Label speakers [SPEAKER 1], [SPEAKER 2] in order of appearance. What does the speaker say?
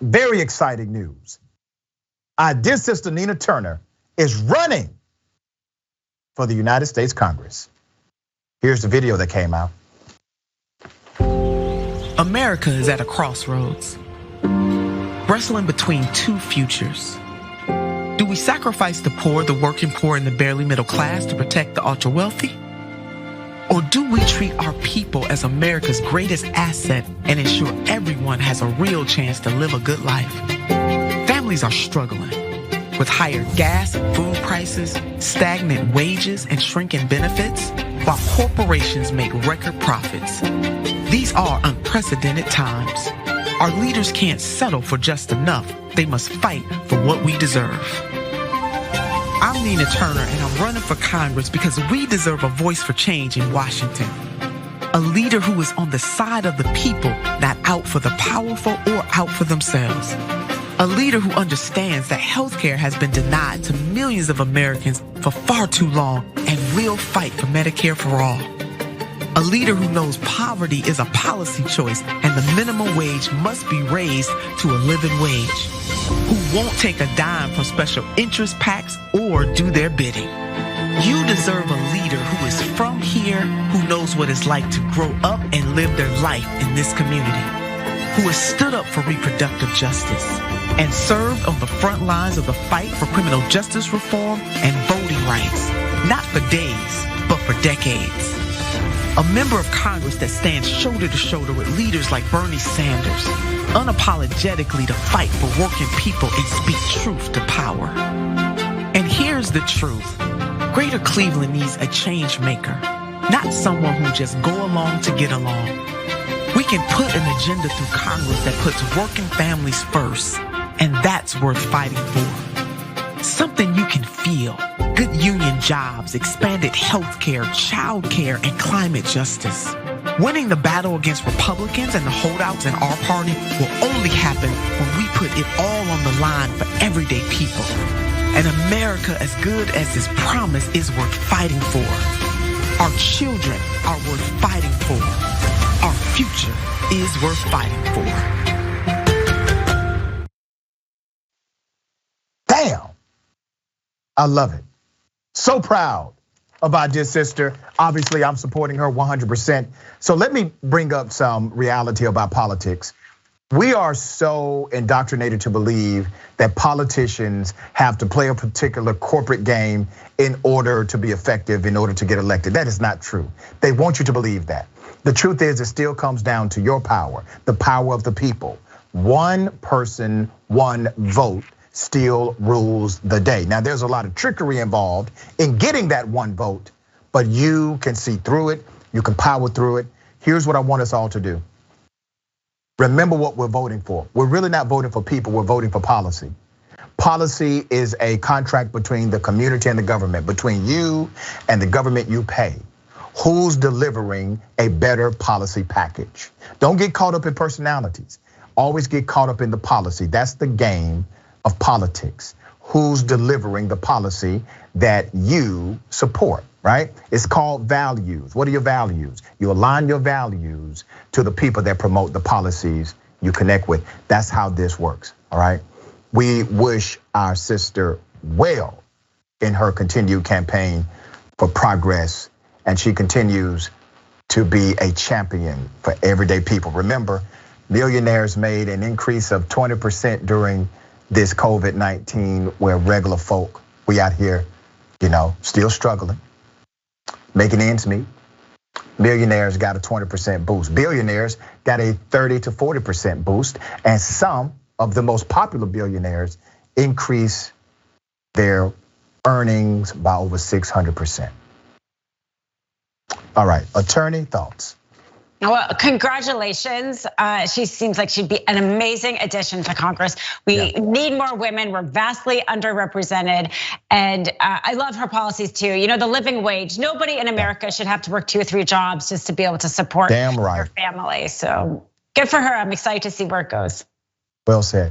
[SPEAKER 1] Very exciting news. Our dear sister Nina Turner is running for the United States Congress. Here's the video that came out.
[SPEAKER 2] America is at a crossroads, wrestling between two futures. Do we sacrifice the poor, the working poor, and the barely middle class to protect the ultra wealthy? Or do we treat our people as America's greatest asset and ensure everyone has a real chance to live a good life? Families are struggling with higher gas and food prices, stagnant wages, and shrinking benefits, while corporations make record profits. These are unprecedented times. Our leaders can't settle for just enough. They must fight for what we deserve. I'm Nina Turner, and I'm running for Congress because we deserve a voice for change in Washington. A leader who is on the side of the people, not out for the powerful or out for themselves. A leader who understands that healthcare has been denied to millions of Americans for far too long and will fight for Medicare for all. A leader who knows poverty is a policy choice and the minimum wage must be raised to a living wage. Who won't take a dime from special interest PACs or do their bidding. You deserve a leader who is from here, who knows what it's like to grow up and live their life in this community, who has stood up for reproductive justice and served on the front lines of the fight for criminal justice reform and voting rights, not for days, but for decades. A member of Congress that stands shoulder to shoulder with leaders like Bernie Sanders, unapologetically to fight for working people and speak truth to power. And here's the truth. Greater Cleveland needs a change maker, not someone who just go along to get along. We can put an agenda through Congress that puts working families first, and that's worth fighting for. Something you can feel. Good union jobs, expanded health care, child care, and climate justice. Winning the battle against Republicans and the holdouts in our party will only happen when we put it all on the line for everyday people. An America as good as its promise is worth fighting for. Our children are worth fighting for. Our future is worth fighting for.
[SPEAKER 1] Damn. I love it. So proud of our dear sister. Obviously, I'm supporting her 100%. So let me bring up some reality about politics. We are so indoctrinated to believe that politicians have to play a particular corporate game in order to be effective, in order to get elected. That is not true. They want you to believe that. The truth is, it still comes down to your power, the power of the people. One person, one vote still rules the day. Now, there's a lot of trickery involved in getting that one vote, but you can see through it, you can power through it. Here's what I want us all to do. Remember what we're voting for. We're really not voting for people, we're voting for policy. Policy is a contract between the community and the government, between you and the government you pay. Who's delivering a better policy package? Don't get caught up in personalities. Always get caught up in the policy. That's the game of politics. Who's delivering the policy that you support, right? It's called values. What are your values? You align your values to the people that promote the policies you connect with. That's how this works, all right? We wish our sister well in her continued campaign for progress, and she continues to be a champion for everyday people. Remember, millionaires made an increase of 20% during this COVID-19, where regular folk, we out here, still struggling, making ends meet. Millionaires got a 20% boost. Billionaires got a 30 to 40% boost. And some of the most popular billionaires increase their earnings by over 600%. All right, attorney, thoughts?
[SPEAKER 3] Well, congratulations. She seems like she'd be an amazing addition to Congress. We need more women. We're vastly underrepresented. And I love her policies too. The living wage. Nobody in America should have to work 2 or 3 jobs just to be able to support their family. So good for her. I'm excited to see where it goes.
[SPEAKER 1] Well said.